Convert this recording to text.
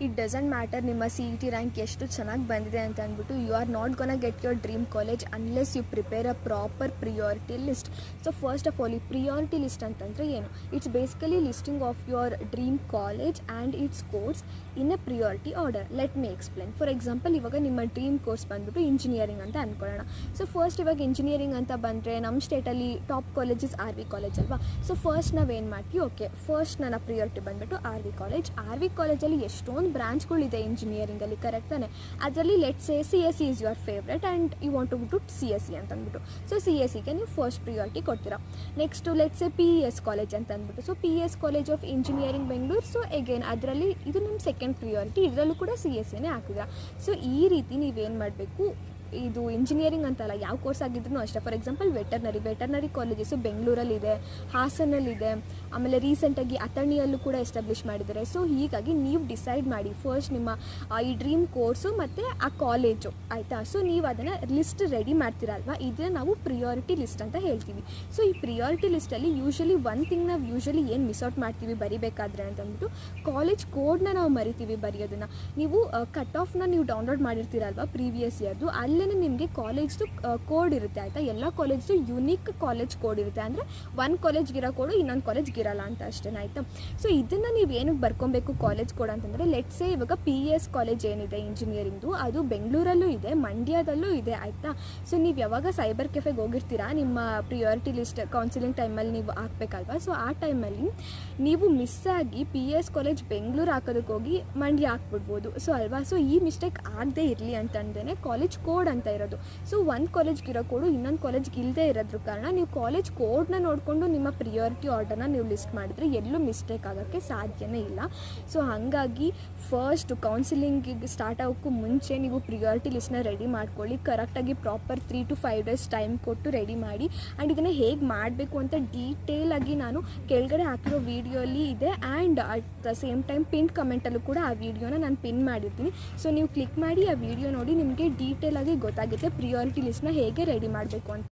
It doesn't matter ನಿಮ್ಮ CET rank ಎಷ್ಟು ಚೆನ್ನಾಗಿ ಬಂದಿದೆ ಅಂತ ಅಂದ್ಬಿಟ್ಟು you are not gonna get your dream college unless you prepare a proper priority list. So first of all ಈ priority list ಅಂತಂದರೆ ಏನು? It's basically listing of your dream college and its course in a priority order. Let me explain. For example, ಇವಾಗ ನಿಮ್ಮ dream course ಬಂದ್ಬಿಟ್ಟು engineering ಅಂತ ಅಂದ್ಕೊಳ್ಳೋಣ. So first ಇವಾಗ engineering ಅಂತ ಬಂದರೆ ನಮ್ಮ ಸ್ಟೇಟಲ್ಲಿ ಟಾಪ್ ಕಾಲೇಜಸ್ RV ಕಾಲೇಜ್ ಅಲ್ವಾ. ಸೊ ಫಸ್ಟ್ ನಾವೇನು ಮಾಡ್ತೀವಿ, ಓಕೆ ಫಸ್ಟ್ ನನ್ನ ಪ್ರಿಯಾರಿಟಿ ಬಂದುಬಿಟ್ಟು RV ಕಾಲೇಜಲ್ಲಿ ಎಷ್ಟೊಂದು ಬ್ರಾಂಚ್ಗಳಿದೆ ಇಂಜಿನಿಯರಿಂಗಲ್ಲಿ, ಕರೆಕ್ಟ್ ತಾನೆ? ಅದರಲ್ಲಿ let say CSE is your favourite and you want to to CSE ಅಂತ ಅಂದ್ಬಿಟ್ಟು, ಸೊ CSEಗೆ ನೀವು ಫಸ್ಟ್ ಪ್ರಿಯಾರಿಟಿ ಕೊಡ್ತೀರಾ. Next let say PES college ಅಂತ ಅಂದ್ಬಿಟ್ಟು, so PES college of engineering Bengaluru. So again ಅದರಲ್ಲಿ ಇದು ನಿಮ್ಮ ಸೆಕೆಂಡ್ ಪ್ರಿಯಾರಿಟಿ, ಇದರಲ್ಲೂ ಕೂಡ CSEನೇ ಹಾಕಿದ್ರಾ. ಸೊ ಈ ರೀತಿ ನೀವೇನು ಮಾಡಬೇಕು, ಇದು ಇಂಜಿನಿಯರಿಂಗ್ ಅಂತಲ್ಲ, ಯಾವ ಕೋರ್ಸ್ ಆಗಿದ್ರೂ ಅಷ್ಟೇ. ಫಾರ್ ಎಕ್ಸಾಂಪಲ್ ವೆಟರ್ನರಿ ಕಾಲೇಜಸ್ಸು ಬೆಂಗಳೂರಲ್ಲಿದೆ, ಹಾಸನಲ್ಲಿದೆ, ಆಮೇಲೆ ರೀಸೆಂಟಾಗಿ ಅಥಣಿಯಲ್ಲೂ ಕೂಡ ಎಸ್ಟಾಬ್ಲಿಷ್ ಮಾಡಿದ್ದಾರೆ. ಸೊ ಹೀಗಾಗಿ ನೀವು ಡಿಸೈಡ್ ಮಾಡಿ ಫಸ್ಟ್ ನಿಮ್ಮ ಈ ಡ್ರೀಮ್ ಕೋರ್ಸು ಮತ್ತು ಆ ಕಾಲೇಜು, ಆಯಿತಾ? ಸೊ ನೀವು ಅದನ್ನು ಲಿಸ್ಟ್ ರೆಡಿ ಮಾಡ್ತೀರಲ್ವ, ಇದನ್ನು ನಾವು ಪ್ರಿಯಾರಿಟಿ ಲಿಸ್ಟ್ ಅಂತ ಹೇಳ್ತೀವಿ. ಸೊ ಈ ಪ್ರಿಯಾರಿಟಿ ಲಿಸ್ಟಲ್ಲಿ ಯೂಶ್ವಲಿ ಒನ್ ಥಿಂಗ್ ನಾವು ಯೂಶ್ವಲಿ ಏನು ಮಿಸ್ ಔಟ್ ಮಾಡ್ತೀವಿ ಬರಿಬೇಕಾದ್ರೆ ಅಂತಂದ್ಬಿಟ್ಟು, ಕಾಲೇಜ್ ಕೋಡ್ನ ನಾವು ಮರಿತೀವಿ ಬರೆಯೋದನ್ನು. ನೀವು ಕಟ್ ಆಫ್ನ ನೀವು ಡೌನ್ಲೋಡ್ ಮಾಡಿರ್ತೀರಲ್ವ ಪ್ರೀವಿಯಸ್ ಇಯರ್ದು, ಅಲ್ಲೇ ನಿಮಗೆ ಕಾಲೇಜ್ದು ಕೋಡ್ ಇರುತ್ತೆ, ಆಯಿತಾ? ಎಲ್ಲ ಕಾಲೇಜ್ದು ಯುನೀಕ್ ಕಾಲೇಜ್ ಕೋಡ್ ಇರುತ್ತೆ. ಅಂದರೆ ಒಂದು ಕಾಲೇಜ್ಗಿರೋ ಕೋಡು ಇನ್ನೊಂದು ಕಾಲೇಜ್ಗಿರಲ್ಲ ಅಂತ ಅಷ್ಟೇ, ಆಯಿತಾ? ಸೊ ಇದನ್ನು ನೀವು ಏನಕ್ಕೆ ಬರ್ಕೊಬೇಕು ಕಾಲೇಜ್ ಕೋಡ್ ಅಂತಂದರೆ, ಲೆಟ್ಸೇ ಇವಾಗ PES ಕಾಲೇಜ್ ಏನಿದೆ ಇಂಜಿನಿಯರಿಂಗ್ದು, ಅದು ಬೆಂಗಳೂರಲ್ಲೂ ಇದೆ, ಮಂಡ್ಯದಲ್ಲೂ ಇದೆ, ಆಯಿತಾ? ಸೊ ನೀವು ಯಾವಾಗ ಸೈಬರ್ ಕೆಫೆಗೆ ಹೋಗಿರ್ತೀರಾ ನಿಮ್ಮ ಪ್ರಿಯಾರಿಟಿ ಲಿಸ್ಟ್ ಕೌನ್ಸಿಲಿಂಗ್ ಟೈಮಲ್ಲಿ ನೀವು ಹಾಕ್ಬೇಕಲ್ವ. ಸೊ ಆ ಟೈಮಲ್ಲಿ ನೀವು ಮಿಸ್ಸಾಗಿ PES ಕಾಲೇಜ್ ಬೆಂಗಳೂರು ಹಾಕೋದಕ್ಕೆ ಹೋಗಿ ಮಂಡ್ಯ ಹಾಕ್ಬಿಡ್ಬೋದು. ಸೊ ಅಲ್ವಾ? ಸೊ ಈ ಮಿಸ್ಟೇಕ್ ಆಗದೆ ಇರಲಿ ಅಂತಂದೇ ಕಾಲೇಜ್ ಕೋಡ್ ಅಂತ ಇರೋದು. ಸೊ ಒಂದು ಕಾಲೇಜ್ಗಿರೋ ಕೋಡು ಇನ್ನೊಂದು ಕಾಲೇಜ್ಗೆ ಇಲ್ಲದೆ ಇರೋದ್ರ ಕಾರಣ ನೀವು ಕಾಲೇಜ್ ಕೋಡ್ನ ನೋಡಿಕೊಂಡು ನಿಮ್ಮ ಪ್ರಿಯಾರಿಟಿ ಆರ್ಡರ್ನ ನೀವು ಲಿಸ್ಟ್ ಮಾಡಿದರೆ ಎಲ್ಲೂ ಮಿಸ್ಟೇಕ್ ಆಗೋಕ್ಕೆ ಸಾಧ್ಯನೇ ಇಲ್ಲ. ಸೊ ಹಾಗಾಗಿ ಫಸ್ಟ್ ಕೌನ್ಸಿಲಿಂಗಿಗೆ ಸ್ಟಾರ್ಟ್ ಆಗೋಕ್ಕೂ ಮುಂಚೆ ನೀವು ಪ್ರಿಯಾರಿಟಿ ಲಿಸ್ಟ್ನ ರೆಡಿ ಮಾಡ್ಕೊಳ್ಳಿ. ಕರೆಕ್ಟಾಗಿ ಪ್ರಾಪರ್ 3 to 5 days ಟೈಮ್ ಕೊಟ್ಟು ರೆಡಿ ಮಾಡಿ. ಆ್ಯಂಡ್ ಇದನ್ನು ಹೇಗೆ ಮಾಡಬೇಕು ಅಂತ ಡೀಟೇಲಾಗಿ ನಾನು ಕೆಳಗಡೆ ಹಾಕಿರೋ ವೀಡಿಯೋಲಿ ಇದೆ, and at the same time pin ಕಮೆಂಟಲ್ಲೂ ಕೂಡ ಆ ವಿಡಿಯೋನ ನಾನು ಪಿನ್ ಮಾಡಿರ್ತೀನಿ. ಸೊ ನೀವು ಕ್ಲಿಕ್ ಮಾಡಿ ಆ ವಿಡಿಯೋ ನೋಡಿ, ನಿಮಗೆ ಡೀಟೇಲಾಗಿ ಗೊತ್ತಾಗುತ್ತೆ ಪ್ರಿಯಾರಿಟಿ ಲಿಸ್ಟ್ನ ಹೇಗೆ ರೆಡಿ ಮಾಡಬೇಕು ಅಂತ.